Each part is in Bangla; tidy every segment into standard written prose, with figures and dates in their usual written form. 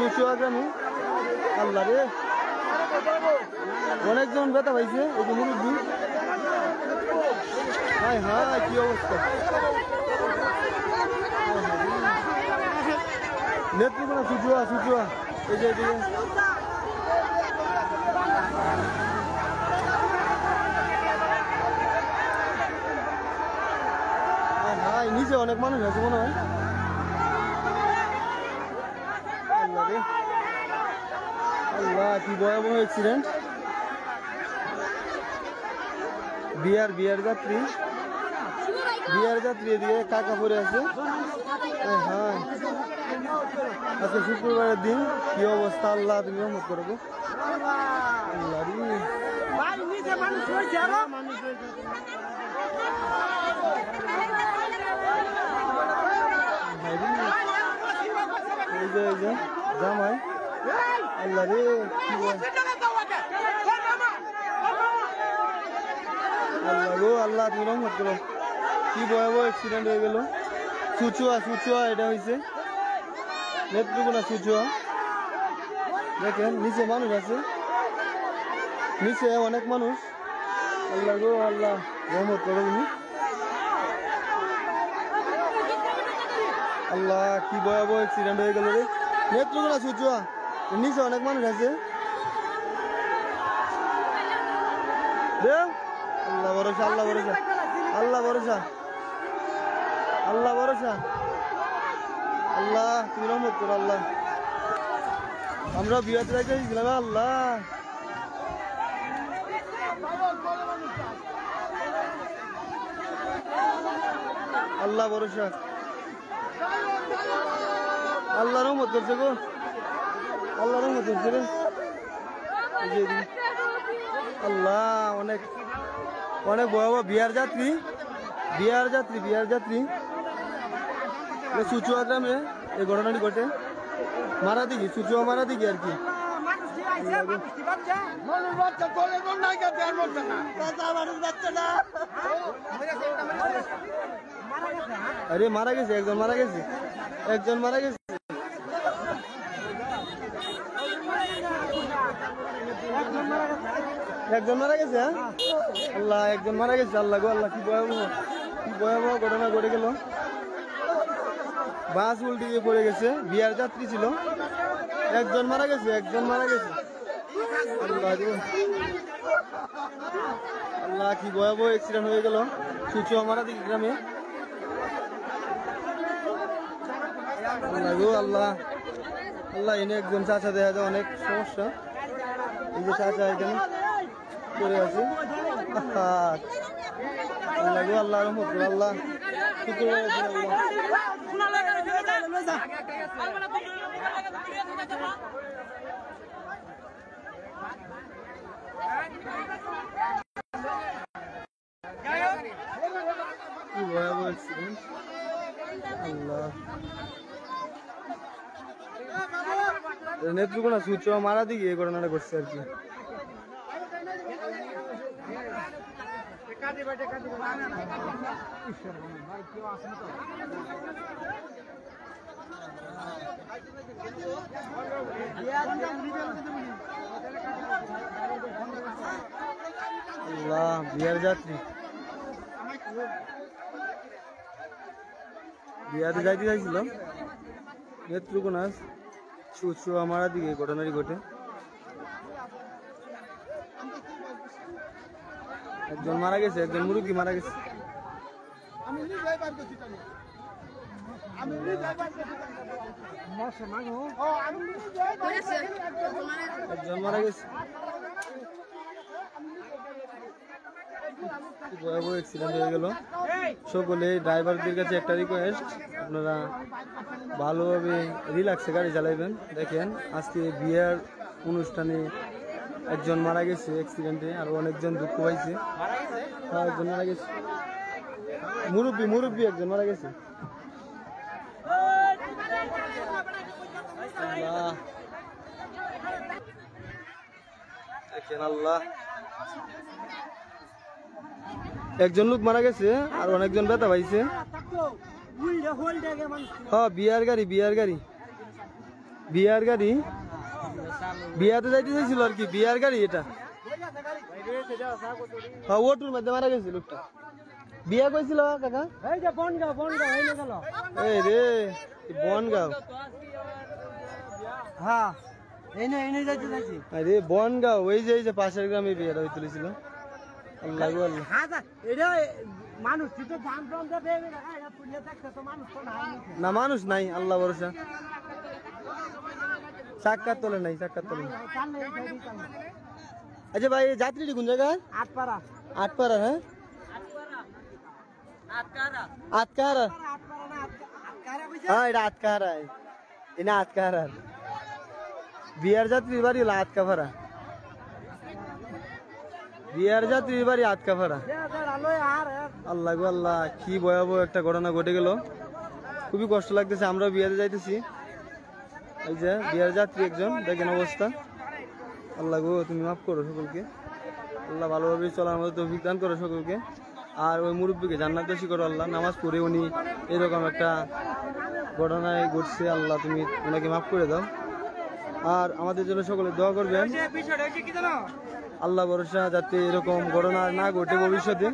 চুচুয়া গ্রামে আল্লাহ রে অনেকজন ব্যথা পাইছে এই যে মুরব্বী হায় হায় কি অবস্থা নেত্রকোনা চুচুয়া চুচুয়া এই যে এদিকে নিচে অনেক মানুষ আছে মনে হয় আল্লাহ কি ভয়াবহ অ্যাক্সিডেন্ট বিয়ার যাত্রী এদিকে কাকা পরে আছে হ্যাঁ আজকে শুক্রবারের দিন কি অবস্থা আল্লাহ তুমি রহমত করো আল্লাহ এই যে জামাই আল্লাহ রে আল্লাহ গো আল্লাহ তুমি রহমত করো কি ভয়াবহ অ্যাক্সিডেন্ট হয়ে গেল চুচুয়া এটা হয়েছে নেত্রকোনা চুচুয়া দেখেন নিচে মানুষ আছে নিচে অনেক মানুষ আল্লাহ গো আল্লাহ রহমত করো তুমি আল্লাহ কি ভয়াবহ অ্যাক্সিডেন্ট হয়ে গেল রে নেত্রকোনা চুচুয়া নিচে অনেক মানুষ আছে আল্লাহ ভরসা আল্লাহ ভরসা আল্লাহ ভরসা আল্লাহ ভরসা আল্লাহ তুমি রহমত করো আল্লাহ আমরা বিয়াতে রেখেছিলাম আল্লাহ আল্লাহ ভরসা আল্লাহ রহমত করছে গো আল্লাহ রহমত করছে রে আল্লাহ অনেক অনেক ভয়াবহ বিয়ার যাত্রী চুচুয়া গ্রামে এই ঘটনাটি ঘটে মারাদিঘি চুচুয়া মারাদিঘি আর কি আরে মারা গেছে একজন মারা গেছে একজন মারা গেছে আল্লাহ একজন মারা গেছে আল্লাহ গো আল্লাহ কি ভয়াবহ ঘটনা ঘটে গেল বাস উল্টে গিয়ে পড়ে গেছে বিয়ার যাত্রী ছিল একজন মারা গেছে আল্লাহ গো আল্লাহ কি ভয়াবহ অ্যাক্সিডেন্ট হয়ে গেল চুচুয়া মারাদিঘি গ্রামে আল্লাহ গো আল্লাহ আল্লাহ এনে একজন চাচা দেখা যায় অনেক সমস্যা এই যে চাচা এখানে করে আছে আল্লাহ গো আল্লাহ রহমত করো আল্লাহ কি ভয়াবহ অ্যাক্সিডেন্ট আল্লাহ নেত্রকোনা চুচুয়া মারাদিঘি এই ঘটনাটা ঘটছে আর কি আল্লাহ বিয়ার যাত্রী বিয়াতে যাইতে চাইছিলাম নেত্রকোনা চুচুয়া মারাদিঘি ঘটনাটি ঘটে একজন মারা গেছে একজন মুরব্বী মারা গেছে একজন মারা গেছে ভয়াবহ অ্যাক্সিডেন্ট হয়ে গেল সকলে ড্রাইভারদের কাছে একটা রিকোয়েস্ট আপনারা ভালোভাবে রিল্যাক্সে গাড়ি চালাইবেন দেখেন আজকে বিয়ের অনুষ্ঠানে একজন মারা গেছে অ্যাক্সিডেন্টে আর অনেকজন দুঃখ পাইছে একজন মারা গেছে মুরব্বী একজন মারা গেছে দেখেন আল্লাহ একজন লোক মারা গেছে আর অনেকজন ব্যথা পাইছে হ্যাঁ বিয়ার গাড়ি বিয়ার গাড়ি, বিয়াতে যাইতে চাইছিল আর কি, বিয়ার গাড়ি এটা। হ্যাঁ ওটুর মধ্যে মারা গেছে লোকটা। বিয়া কইছিল কাকা? এই যে বনগাঁও, বনগাঁও এই গেল। এই রে বনগাঁও। হ্যাঁ এই যাইতে চাইছি। আরে বনগাঁও ওই যে পাশের গ্রামে বিয়াটা হইতেছিল। আল্লাহ গো আল্লাহ। এটা মানুষ তো দাম দাম দেবে না, পুলিশ দেখতে তো মানুষ তো নাই। না মানুষ নাই, আল্লাহ ভরসা। চাক্কা তোলে নাই, চাক্কা তোলে। আচ্ছা ভাই যাত্রীটি কোন জায়গা? আটপাড়া। আটপাড়া হ্যাঁ আটকারা। হ্যাঁ এটা আটকারা, এটা আটকারা। বিয়ার যাত্রীর বাড়ি হলো আটকাপাড়া। বিয়ার যাত্রীর বাড়ি আটকাপাড়া। আল্লাহ গো আল্লাহ, কি ভয়াবহ একটা ঘটনা ঘটে গেল। খুবই কষ্ট লাগতেছে। আমরা বিয়াতে যাইতেছি, এই যে বিয়ার যাত্রী একজন, দেখেন অবস্থা। আল্লাহ গো তুমি মাফ করো সকলকে, আল্লাহ ভালোভাবে চলার মতো তৌফিক দান করো সকলকে। আর ওই মুরব্বীকে জান্নাতবাসী করো আল্লাহ। নামাজ পড়ে উনি এরকম একটা ঘটনায় ঘটছে, আল্লাহ তুমি ওনাকে মাফ করে দাও। আর আমাদের জন্য সকলে দোয়া করবেন, আল্লাহ ভরসা যাতে এরকম ঘটনা না ঘটে ভবিষ্যতে।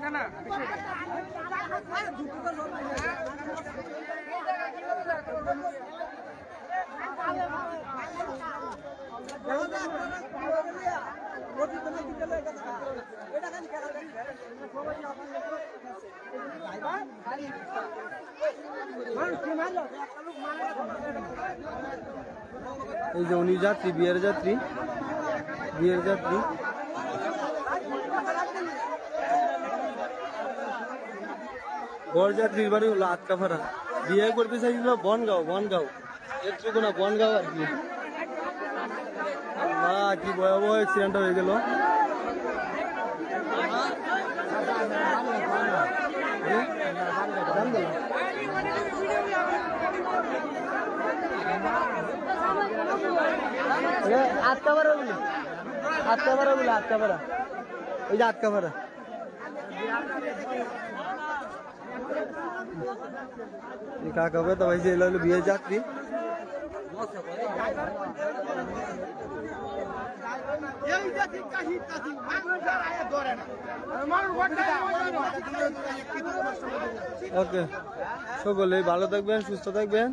এই যে উনি যাত্রী, বিয়ের যাত্রী, বিয়ের যাত্রী। বর যাত্রীর বাড়ি হলো আটকাপাড়া। বিয়ে করতে চাইছিল বনগাঁও, বনগাঁও একটু না বনগাঁও আর কি। আল্লাহ কি ভয়াবহ অ্যাক্সিডেন্ট হয়ে গেল। আটকাপাড়া বলে, আটকাপাড়া বলে, আটকাপাড়া ওই যে আটকাপাড়া। কাকা হবে তো ভাই, যে হলো বিয়ে যাত্রী। ওকে সকলে ভালো থাকবেন, সুস্থ থাকবেন।